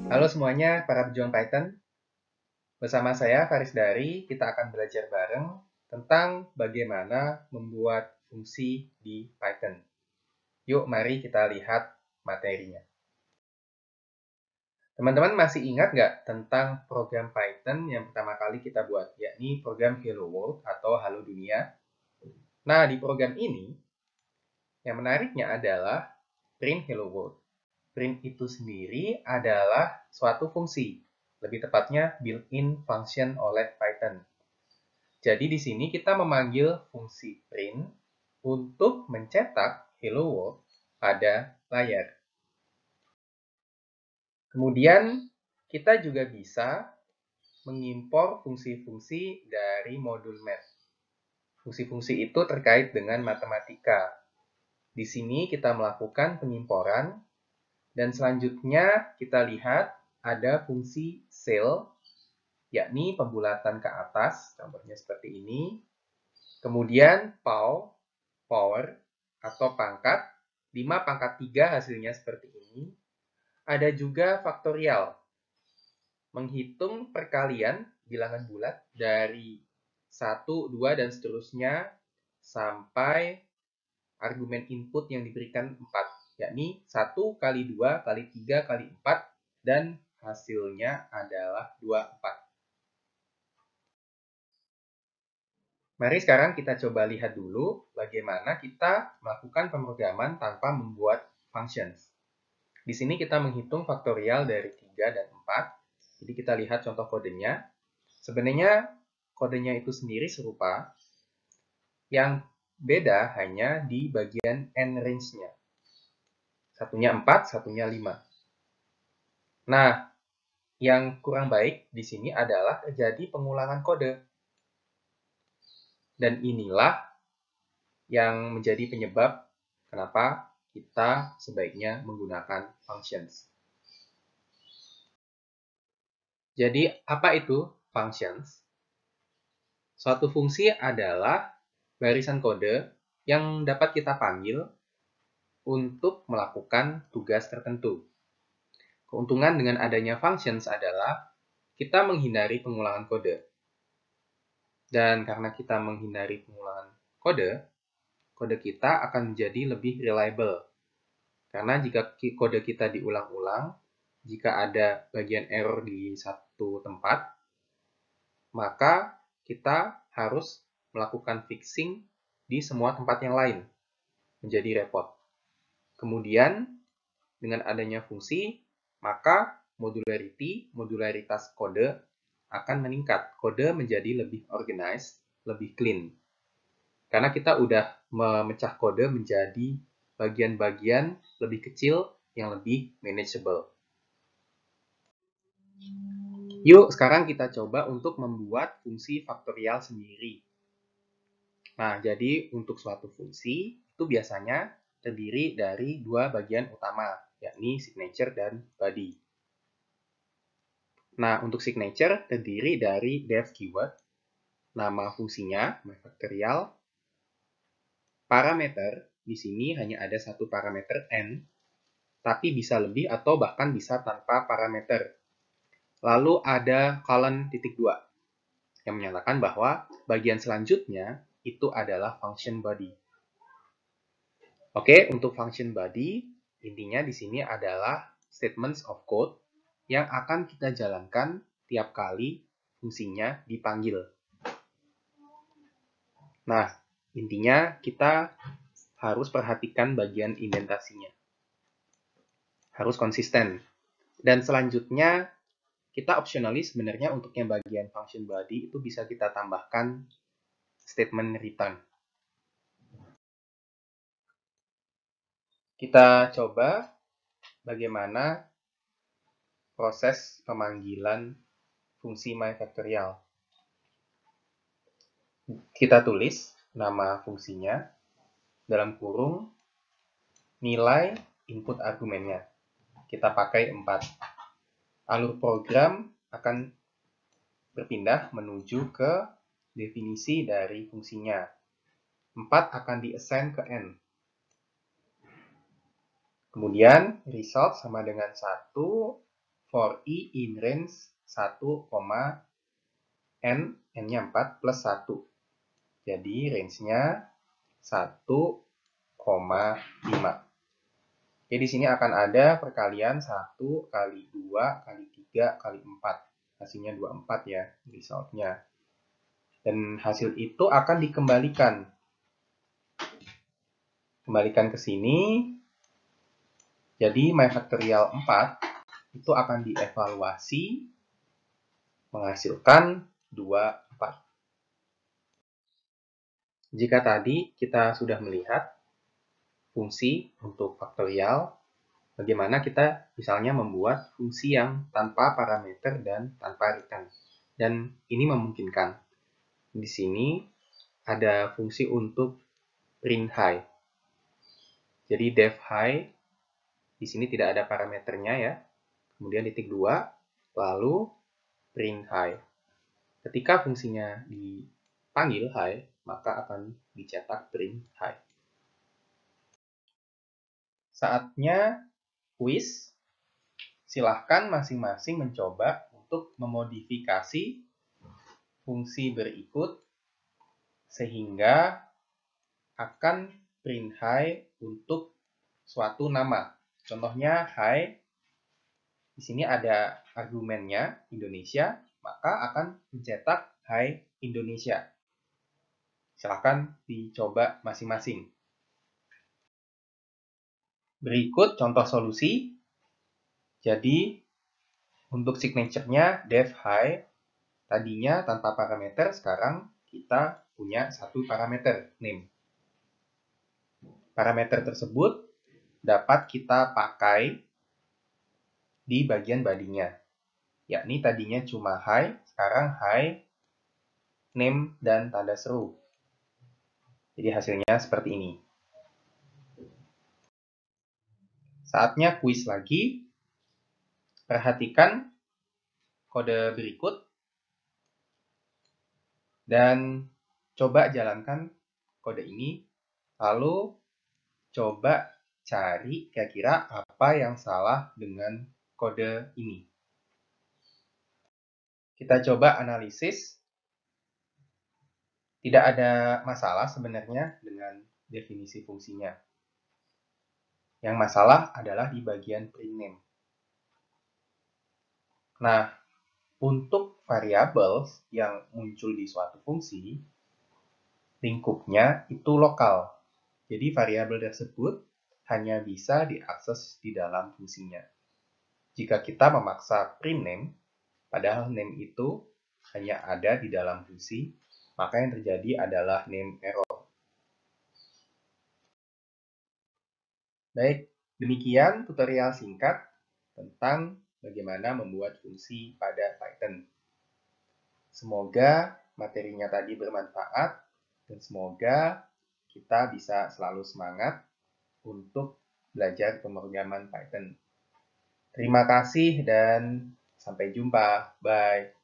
Halo semuanya, para pejuang Python. Bersama saya, Faris Dari, kita akan belajar bareng tentang bagaimana membuat fungsi di Python. Yuk, mari kita lihat materinya. Teman-teman masih ingat nggak tentang program Python yang pertama kali kita buat, yakni program Hello World atau Halo Dunia? Nah, di program ini, yang menariknya adalah print Hello World. Print itu sendiri adalah suatu fungsi, lebih tepatnya built-in function oleh Python. Jadi di sini kita memanggil fungsi print untuk mencetak hello world pada layar. Kemudian kita juga bisa mengimpor fungsi-fungsi dari modul math. Fungsi-fungsi itu terkait dengan matematika. Di sini kita melakukan pengimporan dan selanjutnya kita lihat ada fungsi cell, yakni pembulatan ke atas, contohnya seperti ini. Kemudian power atau pangkat, 5 pangkat 3 hasilnya seperti ini. Ada juga faktorial, menghitung perkalian bilangan bulat dari 1, 2, dan seterusnya sampai argumen input yang diberikan 4, yakni 1 kali 2 kali 3 kali 4, dan hasilnya adalah 24. Mari sekarang kita coba lihat dulu bagaimana kita melakukan pemrograman tanpa membuat functions. Di sini kita menghitung faktorial dari 3 dan 4. Jadi kita lihat contoh kodenya. Sebenarnya kodenya itu sendiri serupa. Yang beda hanya di bagian n range-nya. Satunya 4, satunya 5. Nah, yang kurang baik di sini adalah terjadi pengulangan kode. Dan inilah yang menjadi penyebab kenapa kita sebaiknya menggunakan functions. Jadi, apa itu functions? Suatu fungsi adalah barisan kode yang dapat kita panggil untuk melakukan tugas tertentu. Keuntungan dengan adanya functions adalah kita menghindari pengulangan kode. Dan karena kita menghindari pengulangan kode, kode kita akan menjadi lebih reliable. Karena jika kode kita diulang-ulang, jika ada bagian error di satu tempat, maka kita harus melakukan fixing di semua tempat yang lain. Menjadi repot. Kemudian, dengan adanya fungsi, maka modularitas kode akan meningkat. Kode menjadi lebih organized, lebih clean. Karena kita udah memecah kode menjadi bagian-bagian lebih kecil yang lebih manageable. Yuk, sekarang kita coba untuk membuat fungsi faktorial sendiri. Nah, jadi untuk suatu fungsi itu biasanya terdiri dari dua bagian utama, yakni signature dan body. Nah, untuk signature terdiri dari def keyword, nama fungsinya, myFactorial, parameter, di sini hanya ada satu parameter n, tapi bisa lebih atau bahkan bisa tanpa parameter. Lalu ada colon titik 2, yang menyatakan bahwa bagian selanjutnya itu adalah function body. Oke, untuk function body, intinya di sini adalah statements of code yang akan kita jalankan tiap kali fungsinya dipanggil. Nah, intinya kita harus perhatikan bagian indentasinya. Harus konsisten. Dan selanjutnya, kita optionally sebenarnya untuk yang bagian function body itu bisa kita tambahkan statement return. Kita coba bagaimana proses pemanggilan fungsi myFactorial. Kita tulis nama fungsinya dalam kurung nilai input argumennya. Kita pakai 4. Alur program akan berpindah menuju ke definisi dari fungsinya. 4 akan di-assign ke n. Kemudian result sama dengan 1 for i in range 1, n-nya 4 plus 1. Jadi range-nya 1,5. Oke, di sini akan ada perkalian 1 kali 2 kali 3 kali 4. Hasilnya 24 ya, resultnya. Dan hasil itu akan dikembalikan. Kembalikan ke sini. Jadi my factorial 4 itu akan dievaluasi menghasilkan 24. Jika tadi kita sudah melihat fungsi untuk faktorial, bagaimana kita misalnya membuat fungsi yang tanpa parameter dan tanpa return. Dan ini memungkinkan. Di sini ada fungsi untuk print high. Jadi def high, di sini tidak ada parameternya ya. Kemudian titik 2, lalu print high. Ketika fungsinya dipanggil high, maka akan dicetak print high. Saatnya quiz. Silahkan masing-masing mencoba untuk memodifikasi fungsi berikut sehingga akan print high untuk suatu nama. Contohnya high, di sini ada argumennya Indonesia, maka akan mencetak high Indonesia. Silahkan dicoba masing-masing. Berikut contoh solusi. Jadi, untuk signature-nya def high, tadinya tanpa parameter, sekarang kita punya satu parameter, name. Parameter tersebut dapat kita pakai di bagian bodinya. Yakni tadinya cuma high, sekarang high, name, dan tanda seru. Jadi hasilnya seperti ini. Saatnya kuis lagi. Perhatikan kode berikut dan coba jalankan kode ini. Lalu coba cari kira-kira apa yang salah dengan kode ini. Kita coba analisis. Tidak ada masalah sebenarnya dengan definisi fungsinya. Yang masalah adalah di bagian print name. Nah, untuk variabel yang muncul di suatu fungsi, lingkupnya itu lokal. Jadi variabel tersebut hanya bisa diakses di dalam fungsinya. Jika kita memaksa print name, padahal name itu hanya ada di dalam fungsi, maka yang terjadi adalah name error. Baik, demikian tutorial singkat tentang bagaimana membuat fungsi pada Python. Semoga materinya tadi bermanfaat dan semoga kita bisa selalu semangat untuk belajar pemrograman Python. Terima kasih dan sampai jumpa. Bye.